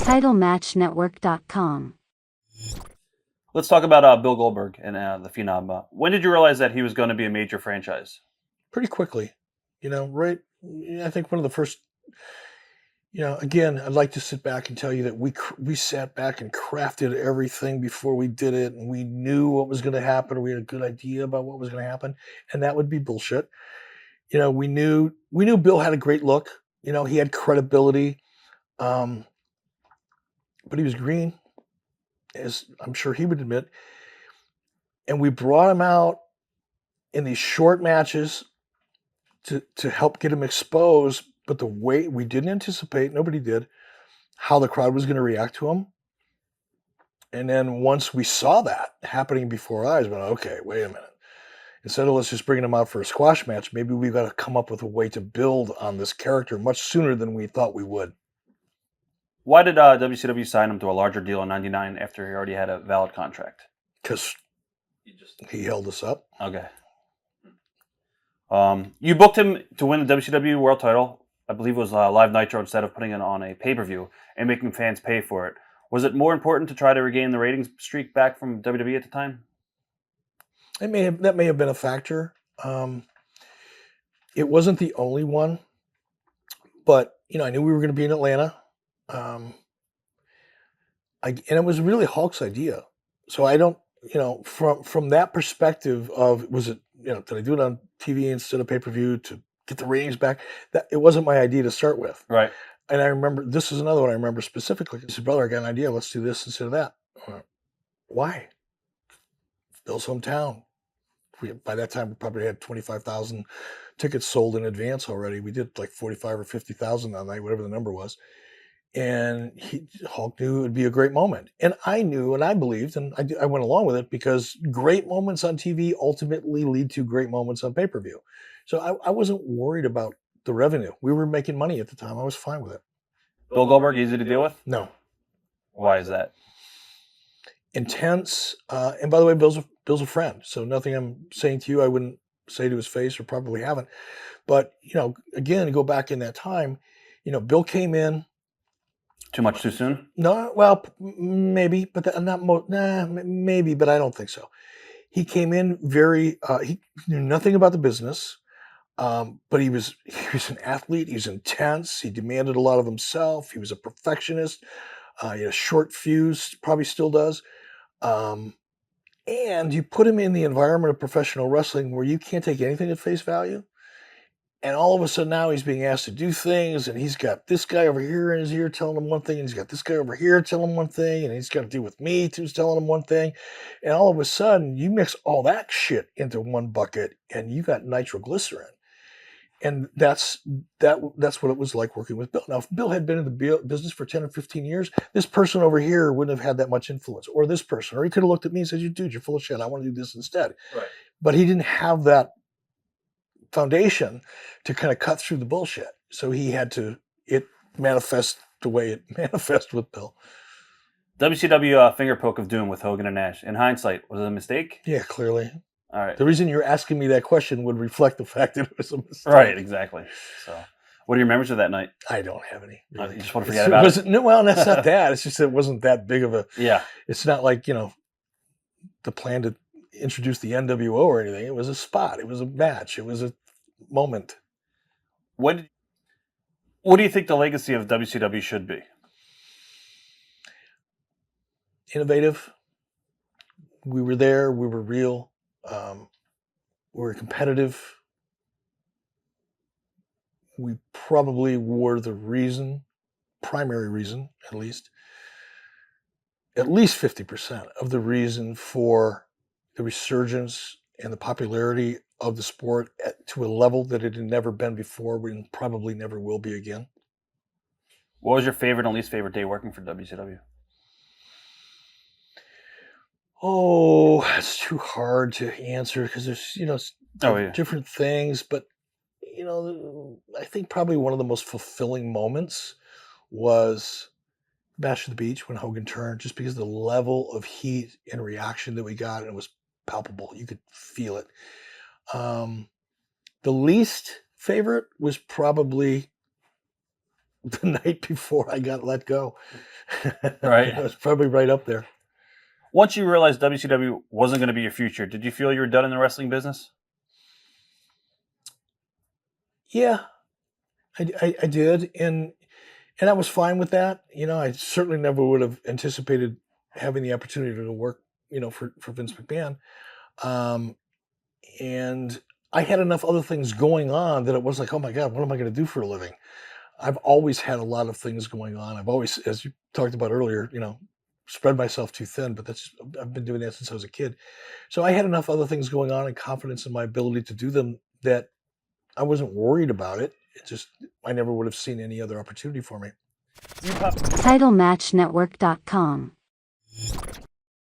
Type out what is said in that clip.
TitleMatchNetwork.com. Let's talk about Bill Goldberg and the Phenom. When did you realize that he was going to be a major franchise? Pretty quickly, right? I think one of the first, again, I'd like to sit back and tell you that we sat back and crafted everything before we did it, and we knew what was going to happen. We had a good idea about what was going to happen, and that would be bullshit. We knew Bill had a great look. He had credibility, but he was green, as I'm sure he would admit. And we brought him out in these short matches to help get him exposed. But the way we didn't anticipate, nobody did, how the crowd was going to react to him. And then once we saw that happening before our eyes, we went, okay, wait a minute. Instead of let's just bring him out for a squash match, maybe we've got to come up with a way to build on this character much sooner than we thought we would. Why did WCW sign him to a larger deal in '99 after he already had a valid contract? Because he held us up. Okay. You booked him to win the WCW World Title. I believe it was Live Nitro instead of putting it on a pay-per-view and making fans pay for it. Was it more important to try to regain the ratings streak back from WWE at the time? That may have been a factor. It wasn't the only one, but I knew we were going to be in Atlanta, and it was really Hulk's idea. So I don't, from that perspective of was it, did I do it on TV instead of pay-per-view to get the ratings back? That it wasn't my idea to start with, right? And I remember this is another one I remember specifically. I said, "Brother, I got an idea. Let's do this instead of that." Why? Bill's hometown. By that time, we probably had 25,000 tickets sold in advance already. We did like 45 or 50,000 that night, whatever the number was. And Hulk knew it would be a great moment. And I knew and I believed, and I went along with it because great moments on TV ultimately lead to great moments on pay-per-view. So I wasn't worried about the revenue. We were making money at the time. I was fine with it. Bill Goldberg, easy to deal with? No. Why is that? Intense. And by the way, Bill's a friend. So nothing I'm saying to you, I wouldn't say to his face or probably haven't. But, again, to go back in that time, Bill came in. Too much too soon? No, well, maybe, but maybe, but I don't think so. He came in he knew nothing about the business, but he was an athlete. He was intense. He demanded a lot of himself. He was a perfectionist. He had a short fuse, probably still does. And you put him in the environment of professional wrestling where you can't take anything at face value. And all of a sudden now he's being asked to do things, and he's got this guy over here in his ear telling him one thing, and he's got this guy over here telling him one thing, and he's got to deal with me who's telling him one thing. And all of a sudden you mix all that shit into one bucket and you got nitroglycerin. And that's what it was like working with Bill. Now, if Bill had been in the business for 10 or 15 years, this person over here wouldn't have had that much influence, or this person, or he could have looked at me and said, "Dude, you're full of shit. I want to do this instead." Right. But he didn't have that foundation to kind of cut through the bullshit. So he had to manifest the way it manifested with Bill. WCW finger poke of doom with Hogan and Nash. In hindsight, was it a mistake? Yeah, clearly. All right. The reason you're asking me that question would reflect the fact that it was a mistake. Right, exactly. So, what are your memories of that night? I don't have any. Really. You just want to forget about it? No, well, that's not that. It's just it wasn't that big of a... Yeah. It's not like, the plan to introduce the NWO or anything. It was a spot. It was a match. It was a moment. What do you think the legacy of WCW should be? Innovative. We were there. We were real. We were competitive. We probably were the primary reason, at least 50% of the reason for the resurgence and the popularity of the sport to a level that it had never been before and probably never will be again. What was your favorite and least favorite day working for WCW? Oh, that's too hard to answer because there's, different things. But, I think probably one of the most fulfilling moments was Bash at the Beach when Hogan turned, just because the level of heat and reaction that we got, and it was palpable. You could feel it. The least favorite was probably the night before I got let go. Right. It was probably right up there. Once you realized WCW wasn't going to be your future, did you feel you were done in the wrestling business? Yeah, I did, and I was fine with that. I certainly never would have anticipated having the opportunity to work, for Vince McMahon. And I had enough other things going on that it was like, oh my God, what am I going to do for a living? I've always had a lot of things going on. I've always, as you talked about earlier, spread myself too thin, but I've been doing that since I was a kid. So I had enough other things going on and confidence in my ability to do them that I wasn't worried about it. I never would have seen any other opportunity for me. TitleMatchNetwork.com